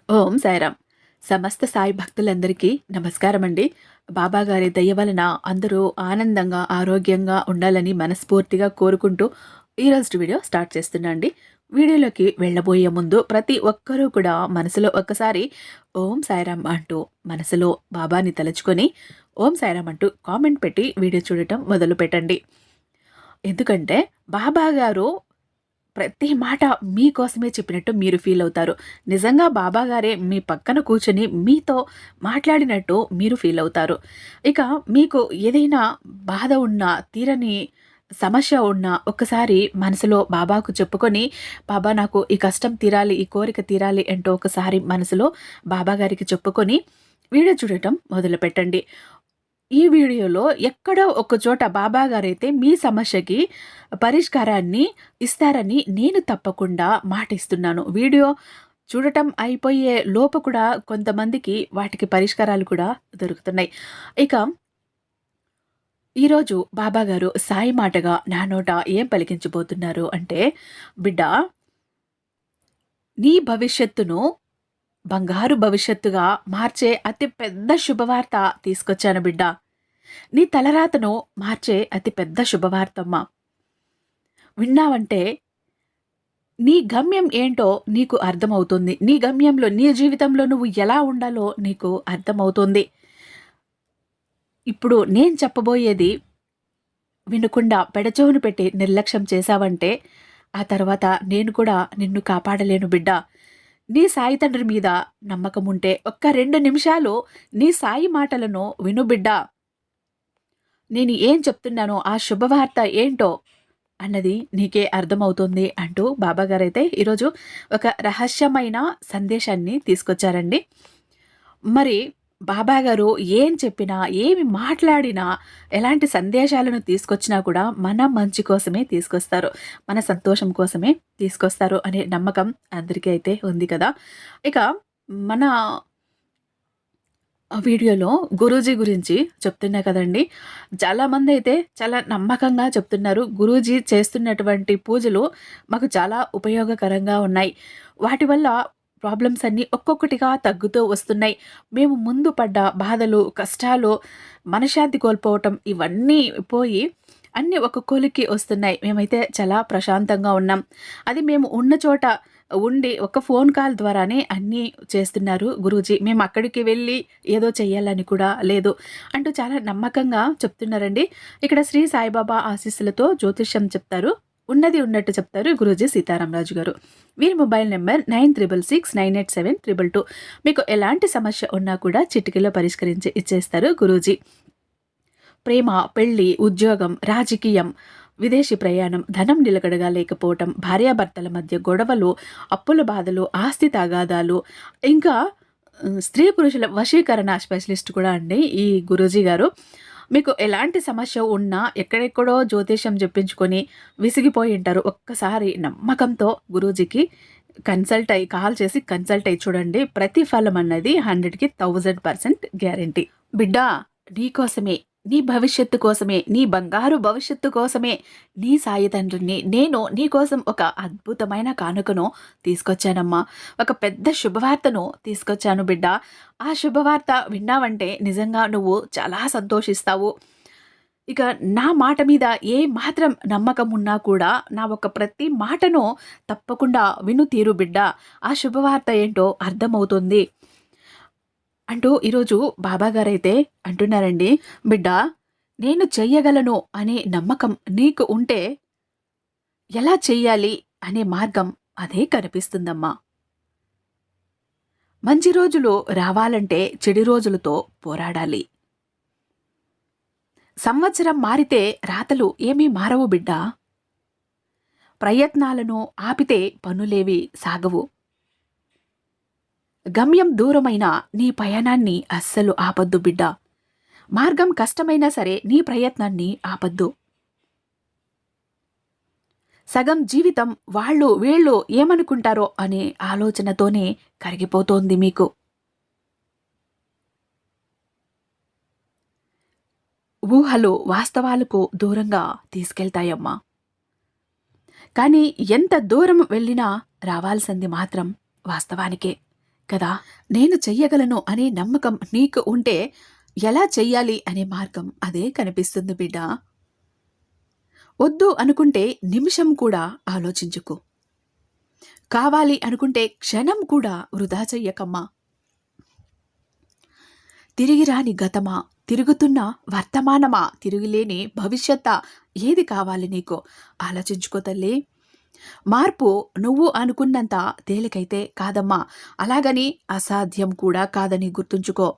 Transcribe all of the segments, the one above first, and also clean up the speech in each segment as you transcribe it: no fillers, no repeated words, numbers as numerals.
ఓం సాయిరామ్. సమస్త సాయి భక్తులందరికీ నమస్కారమండి. బాబాగారి దయ వలన అందరూ ఆనందంగా, ఆరోగ్యంగా ఉండాలని మనస్ఫూర్తిగా కోరుకుంటూ ఈరోజు వీడియో స్టార్ట్ చేస్తున్నా అండి. వీడియోలోకి వెళ్ళబోయే ముందు ప్రతి ఒక్కరూ కూడా మనసులో ఒక్కసారి ఓం సాయిరామ్ అంటూ మనసులో బాబాని తలుచుకొని ఓం సాయిరామ్ అంటూ కామెంట్ పెట్టి వీడియో చూడటం మొదలుపెట్టండి. ఎందుకంటే బాబాగారు ప్రతి మాట మీకోసమే చెప్పినట్టు మీరు ఫీల్ అవుతారు. నిజంగా బాబాగారే మీ పక్కన కూర్చొని మీతో మాట్లాడినట్టు మీరు ఫీల్ అవుతారు. ఇక మీకు ఏదైనా బాధ ఉన్నా, తీరని సమస్య ఉన్నా ఒక్కసారి మనసులో బాబాకు చెప్పుకొని, బాబా నాకు ఈ కష్టం తీరాలి, ఈ కోరిక తీరాలి అంటూ ఒకసారి మనసులో బాబాగారికి చెప్పుకొని వీడియో చూడటం మొదలుపెట్టండి. ఈ వీడియోలో ఎక్కడో ఒక చోట బాబాగారైతే మీ సమస్యకి పరిష్కారాన్ని ఇస్తారని నేను తప్పకుండా మాటిస్తున్నాను. వీడియో చూడటం అయిపోయే లోపు కూడా కొంతమందికి వాటికి పరిష్కారాలు కూడా దొరుకుతున్నాయి. ఇక ఈరోజు బాబాగారు సాయి మాటగా నా నోట ఏం పలికించబోతున్నారు అంటే, బిడ్డా, నీ భవిష్యత్తును బంగారు భవిష్యత్తుగా మార్చే అతి పెద్ద శుభవార్త తీసుకొచ్చాను బిడ్డా. నీ తలరాతను మార్చే అతి పెద్ద శుభవార్తమ్మా. విన్నావంటే నీ గమ్యం ఏంటో నీకు అర్థమవుతుంది. నీ గమ్యంలో, నీ జీవితంలో నువ్వు ఎలా ఉండాలో నీకు అర్థమవుతుంది. ఇప్పుడు నేను చెప్పబోయేది వినకుండా పెడచెవును పెట్టి నిర్లక్ష్యం చేశావంటే ఆ తర్వాత నేను కూడా నిన్ను కాపాడలేను బిడ్డా. నీ సాయి తండ్రి మీద నమ్మకం ఉంటే ఒక్క 2 నిమిషాలు నీ సాయి మాటలను విను బిడ్డా. నేను ఏం చెప్తున్నానో, ఆ శుభవార్త ఏంటో అన్నది నీకే అర్థమవుతుంది అంటూ బాబాగారైతే ఈరోజు ఒక రహస్యమైన సందేశాన్ని తీసుకొచ్చారండి. మరి బాబాగారు ఏం చెప్పినా, ఏమి మాట్లాడినా, ఎలాంటి సందేశాలను తీసుకొచ్చినా కూడా మన మంచి కోసమే తీసుకొస్తారు. మన సంతోషం కోసమే తీసుకొస్తారు అనే నమ్మకం అందరికీ అయితే ఉంది కదా! ఇక మన వీడియోలో గురూజీ గురించి చెప్తున్నా కదండీ! చాలామందైతే చాలా నమ్మకంగా చెప్తున్నారు. గురూజీ చేస్తున్నటువంటి పూజలు మాకు చాలా ఉపయోగకరంగా ఉన్నాయి. వాటి వల్ల ప్రాబ్లమ్స్ అన్నీ ఒక్కొక్కటిగా తగ్గుతూ వస్తున్నాయి. మేము ముందు పడ్డ బాధలు, కష్టాలు, మనశ్శాంతి కోల్పోవటం ఇవన్నీ పోయి అన్నీ ఒక కొలిక్కి వస్తున్నాయి. మేమైతే చాలా ప్రశాంతంగా ఉన్నాం. అది మేము ఉన్న చోట ఉండి ఒక ఫోన్ కాల్ ద్వారానే అన్నీ చేస్తున్నారు గురూజీ. మేము అక్కడికి వెళ్ళి ఏదో చెయ్యాలని కూడా లేదు అంటూ చాలా నమ్మకంగా చెప్తున్నారండి. ఇక్కడ శ్రీ సాయిబాబా ఆశీస్సులతో జ్యోతిష్యం చెప్తారు. ఉన్నది ఉన్నట్టు చెప్తారు గురూజీ సీతారామరాజు గారు. వీరి మొబైల్ నెంబర్ 96698722. మీకు ఎలాంటి సమస్య ఉన్నా కూడా చిటికలో పరిష్కరించి ఇచ్చేస్తారు గురూజీ. ప్రేమ, పెళ్లి, ఉద్యోగం, రాజకీయం, విదేశీ ప్రయాణం, ధనం నిలకడగా లేకపోవటం, భార్యాభర్తల మధ్య గొడవలు, అప్పుల బాధలు, ఆస్తి తగాదాలు, ఇంకా స్త్రీ పురుషుల వశీకరణ స్పెషలిస్ట్ కూడా అండి ఈ గురూజీ గారు. మీకు ఎలాంటి సమస్య ఉన్నా ఎక్కడెక్కడో జ్యోతిష్యం చెప్పించుకొని విసిగిపోయి ఉంటారు. ఒక్కసారి నమ్మకంతో గురూజీకి కాల్ చేసి కన్సల్ట్ అయ్యి చూడండి. ప్రతిఫలం అన్నది 100కి 1000% గ్యారంటీ. బిడ్డా, నీకోసమే, నీ భవిష్యత్తు కోసమే, నీ బంగారు భవిష్యత్తు కోసమే నీ సాయి తండ్రిని నేను నీకోసం ఒక అద్భుతమైన కానుకను తీసుకొచ్చానమ్మా. ఒక పెద్ద శుభవార్తను తీసుకొచ్చాను బిడ్డ. ఆ శుభవార్త విన్నావంటే నిజంగా నువ్వు చాలా సంతోషిస్తావు. ఇక నా మాట మీద ఏ మాత్రం నమ్మకం ఉన్నా కూడా నా ఒక ప్రతి మాటను తప్పకుండా విను తీరు బిడ్డ. ఆ శుభవార్త ఏంటో అర్థమవుతుంది అంటూ ఈరోజు బాబాగారైతే అంటున్నారండి. బిడ్డా, నేను చెయ్యగలను అనే నమ్మకం నీకు ఉంటే ఎలా చెయ్యాలి అనే మార్గం అదే కనిపిస్తుందమ్మా. మంచి రోజులు రావాలంటే చెడు రోజులతో పోరాడాలి. సంవత్సరం మారితే రాతలు ఏమీ మారవు బిడ్డా. ప్రయత్నాలను ఆపితే పనులేవి సాగవు. గమ్యం దూరమైన నీ పయనాన్ని అస్సలు ఆపద్దు బిడ్డా. మార్గం కష్టమైనా సరే నీ ప్రయత్నాన్ని ఆపద్దు. సగం జీవితం వాళ్ళు వీళ్ళు ఏమనుకుంటారో అనే ఆలోచనతోనే కరిగిపోతోంది మీకు. ఊహలు వాస్తవాలకు దూరంగా తీసుకెళ్తాయమ్మా. కానీ ఎంత దూరం వెళ్ళినా రావాల్సింది మాత్రం వాస్తవానికే. కదా! నేను చెయ్యగలను అనే నమ్మకం నీకు ఉంటే ఎలా చెయ్యాలి అనే మార్గం అదే కనిపిస్తుంది బిడ్డ. వద్దు అనుకుంటే నిమిషం కూడా ఆలోచించకు. కావాలి అనుకుంటే క్షణం కూడా వృధా చెయ్యకమ్మా. తిరిగి రాని గతమా, తిరుగుతున్న వర్తమానమా, తిరుగులేని భవిష్యత్తా, ఏది కావాలి నీకు ఆలోచించుకో తల్లి. మార్పు నువ్వు అనుకున్నంత తేలికైతే కాదమ్మా. అలాగని అసాధ్యం కూడా కాదని గుర్తుంచుకో.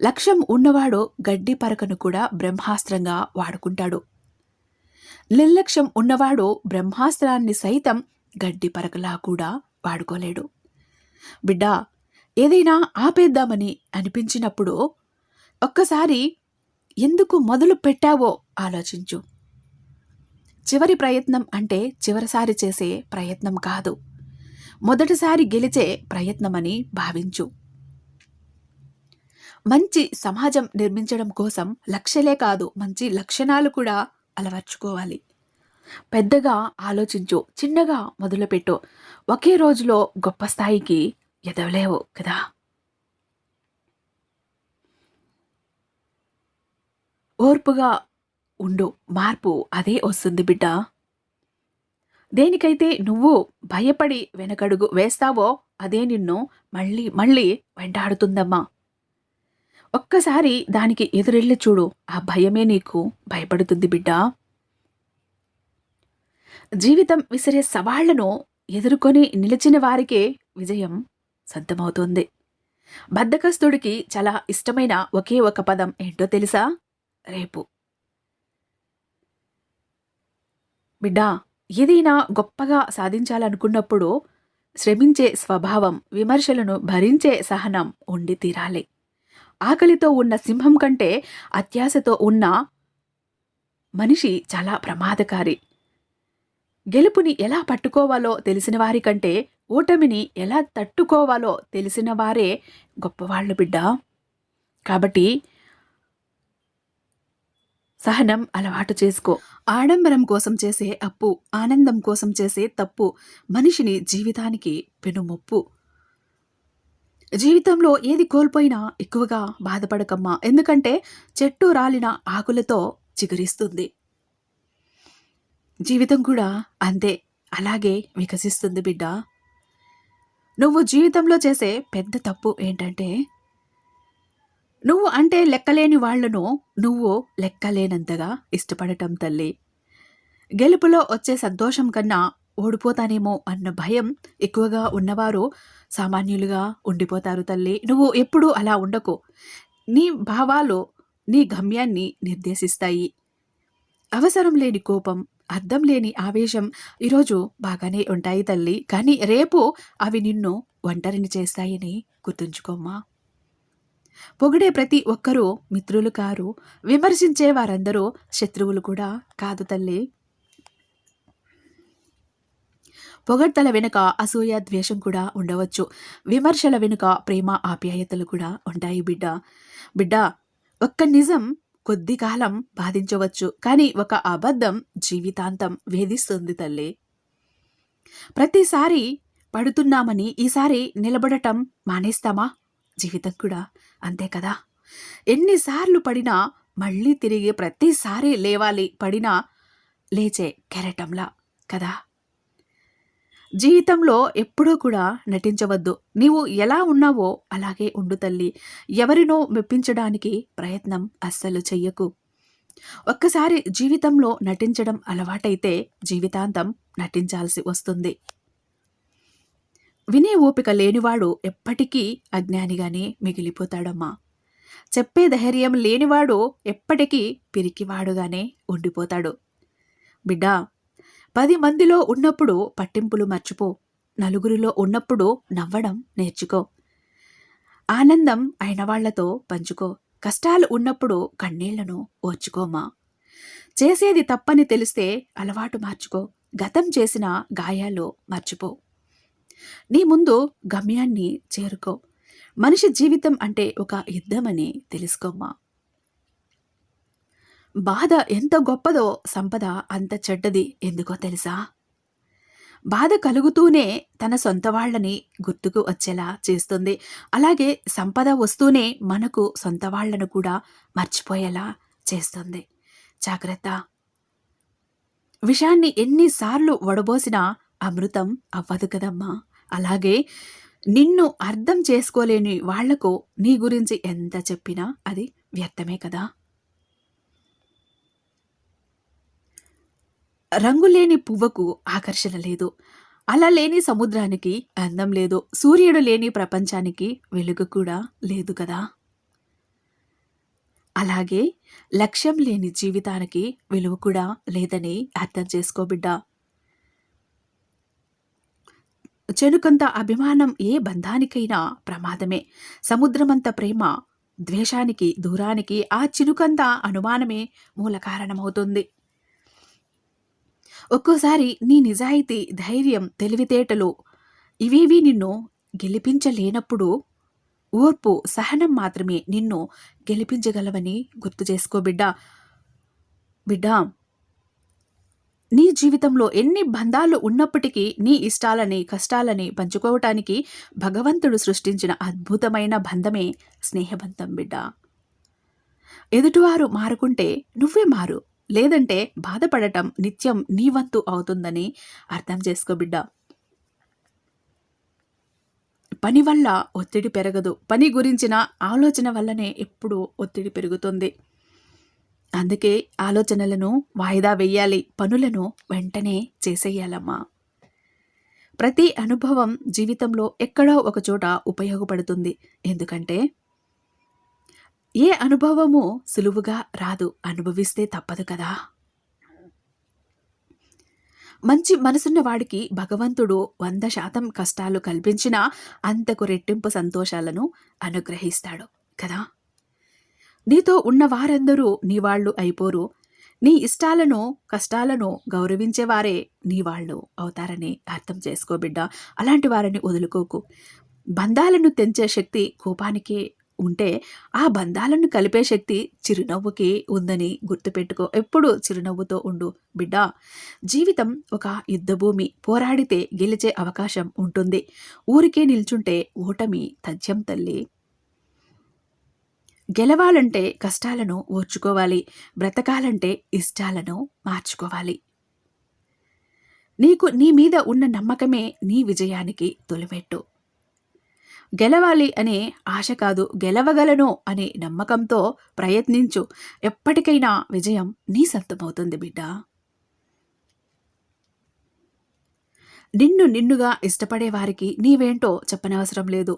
లక్ష్యం ఉన్నవాడు గడ్డి పరకను కూడా బ్రహ్మాస్త్రంగా వాడుకుంటాడు. నిర్లక్ష్యం ఉన్నవాడు బ్రహ్మాస్త్రాన్ని సైతం గడ్డి పరకలా కూడా వాడుకోలేడు. బిడ్డా, ఏదైనా ఆపేద్దామని అనిపించినప్పుడు ఒక్కసారి ఎందుకు మొదలు పెట్టావో ఆలోచించు. చివరి ప్రయత్నం అంటే చివరిసారి చేసే ప్రయత్నం కాదు, మొదటిసారి గెలిచే ప్రయత్నమని భావించు. మంచి సమాజం నిర్మించడం కోసం లక్ష్యాలే కాదు, మంచి లక్షణాలు కూడా అలవర్చుకోవాలి. పెద్దగా ఆలోచించు, చిన్నగా మొదలుపెట్టు. ఒకే రోజులో గొప్ప స్థాయికి ఎదగలేవు కదా. ఓర్పుగా ఉండు, మార్పు అదే వస్తుంది బిడ్డ. దేనికైతే నువ్వు భయపడి వెనకడుగు వేస్తావో అదే నిన్ను మళ్ళీ మళ్ళీ వెంటాడుతుందమ్మా. ఒక్కసారి దానికి ఎదురెళ్ళి చూడు, ఆ భయమే నీకు భయపడుతుంది బిడ్డ. జీవితం విసిరే సవాళ్లను ఎదుర్కొని నిలిచిన వారికే విజయం సొంతమవుతుంది. బద్ధకస్తుడికి చాలా ఇష్టమైన ఒకే ఒక పదం ఏంటో తెలుసా? రేపు. బిడ్డా, ఏదైనా గొప్పగా సాధించాలనుకున్నప్పుడు శ్రమించే స్వభావం, విమర్శలను భరించే సహనం ఉండి తీరాలి. ఆకలితో ఉన్న సింహం కంటే అత్యాశతో ఉన్న మనిషి చాలా ప్రమాదకారి. గెలుపుని ఎలా పట్టుకోవాలో తెలిసిన వారి కంటే ఓటమిని ఎలా తట్టుకోవాలో తెలిసిన వారే గొప్పవాళ్ళు బిడ్డ. కాబట్టి సహనం అలవాటు చేసుకో. ఆడంబరం కోసం చేసే అప్పు, ఆనందం కోసం చేసే తప్పు మనిషిని జీవితానికి పెనుముప్పు. జీవితంలో ఏది కోల్పోయినా ఎక్కువగా బాధపడకమ్మా, ఎందుకంటే చెట్టు రాలిన ఆకులతో చిగురిస్తుంది. జీవితం కూడా అంతే, అలాగే వికసిస్తుంది బిడ్డ. నువ్వు జీవితంలో చేసే పెద్ద తప్పు ఏంటంటే, నువ్వు అంటే లెక్కలేని వాళ్లను నువ్వు లెక్కలేనంతగా ఇష్టపడటం తల్లి. గెలుపులో వచ్చే సంతోషం కన్నా ఓడిపోతానేమో అన్న భయం ఎక్కువగా ఉన్నవారు సామాన్యులుగా ఉండిపోతారు తల్లి. నువ్వు ఎప్పుడూ అలా ఉండకు. నీ భావాలు నీ గమ్యాన్ని నిర్దేశిస్తాయి. అవసరం లేని కోపం, అర్థం లేని ఆవేశం ఈరోజు బాగానే ఉంటాయి తల్లి, కానీ రేపు అవి నిన్ను ఒంటరిని చేస్తాయని గుర్తుంచుకోమ్మా. పొగిడే ప్రతి ఒక్కరూ మిత్రులు కారు, విమర్శించే వారందరూ శత్రువులు కూడా కాదు తల్లి. పొగడ్తల వెనుక అసూయ, ద్వేషం కూడా ఉండవచ్చు. విమర్శల వెనుక ప్రేమ, ఆప్యాయతలు కూడా ఉంటాయి బిడ్డ. బిడ్డ, ఒక్క నిజం కొద్ది కాలం బాధించవచ్చు, కానీ ఒక అబద్ధం జీవితాంతం వేధిస్తుంది తల్లి. ప్రతిసారి పడుతున్నామని ఈసారి నిలబడటం మానేస్తామా? జీవితం కూడా అంతే కదా. ఎన్నిసార్లు పడినా మళ్ళీ తిరిగి ప్రతిసారి లేవాలి, పడినా లేచే కెరటంలా కదా. జీవితంలో ఎప్పుడూ కూడా నటించవద్దు. నీవు ఎలా ఉన్నావో అలాగే ఉండు తల్లి. ఎవరినో మెప్పించడానికి ప్రయత్నం అస్సలు చెయ్యకు. ఒక్కసారి జీవితంలో నటించడం అలవాటైతే జీవితాంతం నటించాల్సి వస్తుంది. వినే ఓపిక లేనివాడు ఎప్పటికీ అజ్ఞానిగానే మిగిలిపోతాడమ్మా. చెప్పే ధైర్యం లేనివాడు ఎప్పటికీ పిరికివాడుగానే ఉండిపోతాడు. బిడ్డా, 10 మందిలో ఉన్నప్పుడు పట్టింపులు మర్చిపో. నలుగురిలో ఉన్నప్పుడు నవ్వడం నేర్చుకో. ఆనందం అయిన వాళ్లతో పంచుకో. కష్టాలు ఉన్నప్పుడు కన్నీళ్లను ఓర్చుకోమా. చేసేది తప్పని తెలిస్తే అలవాటు మార్చుకో. గతం చేసిన గాయాలు మర్చిపో. నీ ముందు గమ్యాన్ని చేరుకో. మనిషి జీవితం అంటే ఒక యుద్ధమని తెలుసుకోమ్మా. బాధ ఎంత గొప్పదో సంపద అంత చెడ్డది ఎందుకో తెలుసా? బాధ కలుగుతూనే తన సొంత వాళ్ళని గుర్తుకు వచ్చేలా చేస్తుంది. అలాగే సంపద వస్తూనే మనకు సొంత వాళ్ళను కూడా మర్చిపోయేలా చేస్తుంది. జాగ్రత్త. విషాన్ని ఎన్నిసార్లు వడబోసినా అమృతం అవ్వదు కదమ్మా! అలాగే నిన్ను అర్థం చేసుకోలేని వాళ్లకు నీ గురించి ఎంత చెప్పినా అది వ్యర్థమే కదా! రంగులేని పువ్వుకు ఆకర్షణ లేదు. అల లేని సముద్రానికి అందం లేదు. సూర్యుడు లేని ప్రపంచానికి వెలుగు కూడా లేదు కదా! అలాగే లక్ష్యం లేని జీవితానికి విలువ కూడా లేదని అర్థం చేసుకో బిడ్డా. చెనుకంత అభిమానం ఏ బంధానికైనా ప్రమాదమే. సముద్రమంత ప్రేమ ద్వేషానికి, దూరానికి ఆ చినుకంత అనుమానమే మూల కారణమవుతుంది. ఒక్కోసారి నీ నిజాయితీ, ధైర్యం, తెలివితేటలు ఇవేవీ నిన్ను గెలిపించలేనప్పుడు ఓర్పు, సహనం మాత్రమే నిన్ను గెలిపించగలవని గుర్తు చేసుకో బిడ్డా. బిడ్డా, నీ జీవితంలో ఎన్ని బంధాలు ఉన్నప్పటికీ నీ ఇష్టాలని, కష్టాలని పంచుకోవటానికి భగవంతుడు సృష్టించిన అద్భుతమైన బంధమే స్నేహబంధం బిడ్డా. ఎదుటివారు మారుకుంటే నువ్వే మారు. లేదంటే బాధపడటం నిత్యం నీ వంతు అవుతుందని అర్థం చేసుకో బిడ్డా. పని వల్ల ఒత్తిడి పెరగదు. పని గురించిన ఆలోచన వల్లనే ఎప్పుడు ఒత్తిడి పెరుగుతుంది. అందుకే ఆలోచనలను వాయిదా వెయ్యాలి. పనులను వెంటనే చేసేయాలమ్మా. ప్రతి అనుభవం జీవితంలో ఎక్కడో ఒక చోట ఉపయోగపడుతుంది. ఎందుకంటే ఏ అనుభవము సులువుగా రాదు. అనుభవిస్తే తప్పదు కదా! మంచి మనసున్న వాడికి భగవంతుడు 100% కష్టాలు కల్పించినా అంతకు రెట్టింపు సంతోషాలను అనుగ్రహిస్తాడు కదా! నీతో ఉన్న వారందరూ నీ వాళ్ళు అయిపోరు. నీ ఇష్టాలను, కష్టాలను గౌరవించేవారే నీ వాళ్ళు అవుతారని అర్థం చేసుకో బిడ్డా. అలాంటి వారిని వదులుకోకు. బంధాలను తెంచే శక్తి కోపానికి ఉంటే ఆ బంధాలను కలిపే శక్తి చిరునవ్వుకి ఉందని గుర్తుపెట్టుకో. ఎప్పుడు చిరునవ్వుతో ఉండు బిడ్డా. జీవితం ఒక యుద్ధభూమి. పోరాడితే గెలిచే అవకాశం ఉంటుంది. ఊరికే నిల్చుంటే ఓటమి తథ్యం తల్లి. గెలవాలంటే కష్టాలను ఓర్చుకోవాలి. బ్రతకాలంటే ఇష్టాలను మార్చుకోవాలి. నీకు నీ మీద ఉన్న నమ్మకమే నీ విజయానికి తొలిమెట్టు. గెలవాలి అనే ఆశ కాదు, గెలవగలను అనే నమ్మకంతో ప్రయత్నించు. ఎప్పటికైనా విజయం నీ సొంతమవుతుంది బిడ్డా. నిన్నుగా ఇష్టపడే వారికి నీవేంటో చెప్పనవసరం లేదు.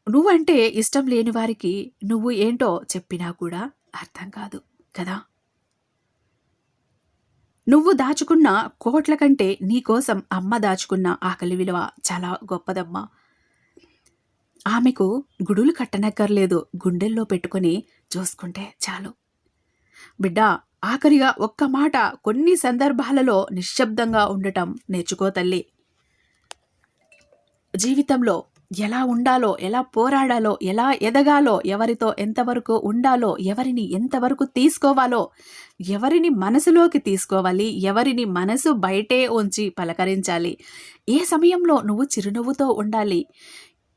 నువ్వంటే ఇష్టం లేని వారికి నువ్వు ఏంటో చెప్పినా కూడా అర్థం కాదు కదా! నువ్వు దాచుకున్న కోట్ల కంటే నీకోసం అమ్మ దాచుకున్న ఆకలి విలువ చాలా గొప్పదమ్మా. ఆమెకు గుడులు కట్టనక్కర్లేదు. గుండెల్లో పెట్టుకొని చూసుకుంటే చాలు. బిడ్డా, ఆఖరిగా ఒక్క మాట, కొన్ని సందర్భాలలో నిశ్శబ్దంగా ఉండటం నేర్చుకో తల్లి. జీవితంలో ఎలా ఉండాలో, ఎలా పోరాడాలో, ఎలా ఎదగాలో, ఎవరితో ఎంతవరకు ఉండాలో, ఎవరిని ఎంతవరకు తీసుకోవాలో, ఎవరిని మనసులోకి తీసుకోవాలి, ఎవరిని మనసు బయటే ఉంచి పలకరించాలి, ఏ సమయంలో నువ్వు చిరునవ్వుతో ఉండాలి,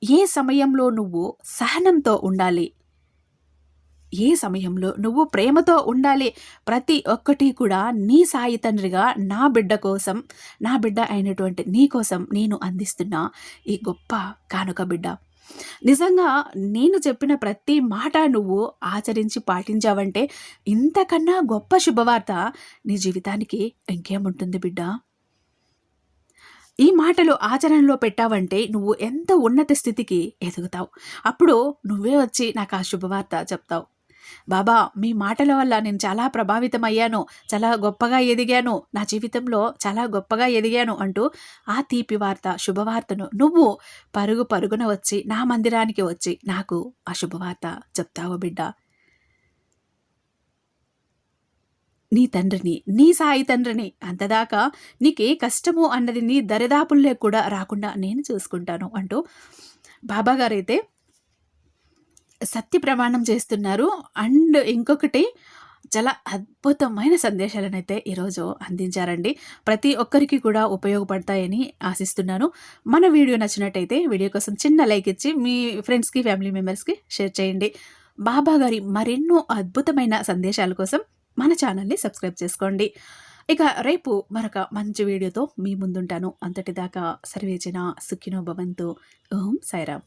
ఏ సమయంలో నువ్వు సహనంతో ఉండాలి, ఏ సమయంలో నువ్వు ప్రేమతో ఉండాలి, ప్రతి ఒక్కటి కూడా నీ సాయి తండ్రిగా నా బిడ్డ కోసం, నా బిడ్డ అయినటువంటి నీ కోసం నేను అందిస్తున్న ఈ గొప్ప కానుక బిడ్డ. నిజంగా నేను చెప్పిన ప్రతి మాట నువ్వు ఆచరించి పాటించావంటే ఇంతకన్నా గొప్ప శుభవార్త నీ జీవితానికి ఇంకేముంటుంది బిడ్డ. ఈ మాటలు ఆచరణలో పెట్టావంటే నువ్వు ఎంత ఉన్నత స్థితికి ఎదుగుతావు. అప్పుడు నువ్వే వచ్చి నాకు ఆ శుభవార్త చెప్తావు. బాబా, మీ మాటల వల్ల నేను చాలా ప్రభావితం అయ్యాను, చాలా గొప్పగా ఎదిగాను, నా జీవితంలో చాలా గొప్పగా ఎదిగాను అంటూ ఆ తీపి వార్త, శుభవార్తను నువ్వు పరుగు పరుగున వచ్చి నా మందిరానికి వచ్చి నాకు ఆ శుభవార్త చెప్తావు బిడ్డ. నీ తండ్రిని, నీ సాయి తండ్రిని, అంతదాకా నీకే కష్టము అన్నది నీ దరిదాపుల్లో కూడా రాకుండా నేను చూసుకుంటాను అంటూ బాబాగారైతే సత్య ప్రమాణం చేస్తున్నారు. అండ్ ఇంకొకటి, చాలా అద్భుతమైన సందేశాలనైతే ఈరోజు అందించారండి. ప్రతి ఒక్కరికి కూడా ఉపయోగపడతాయని ఆశిస్తున్నాను. మన వీడియో నచ్చినట్టయితే వీడియో కోసం చిన్న లైక్ ఇచ్చి మీ ఫ్రెండ్స్‌కి, ఫ్యామిలీ మెంబర్స్‌కి షేర్ చేయండి. బాబా గారి మరెన్నో అద్భుతమైన సందేశాల కోసం మన ఛానల్‌ని సబ్స్క్రైబ్ చేసుకోండి. ఇక రేపు మరొక మంచి వీడియోతో మీ ముందుంటాను. అంతటిదాకా సర్వేజన సుఖినో భవంతు. ఓం సాయిరామ్.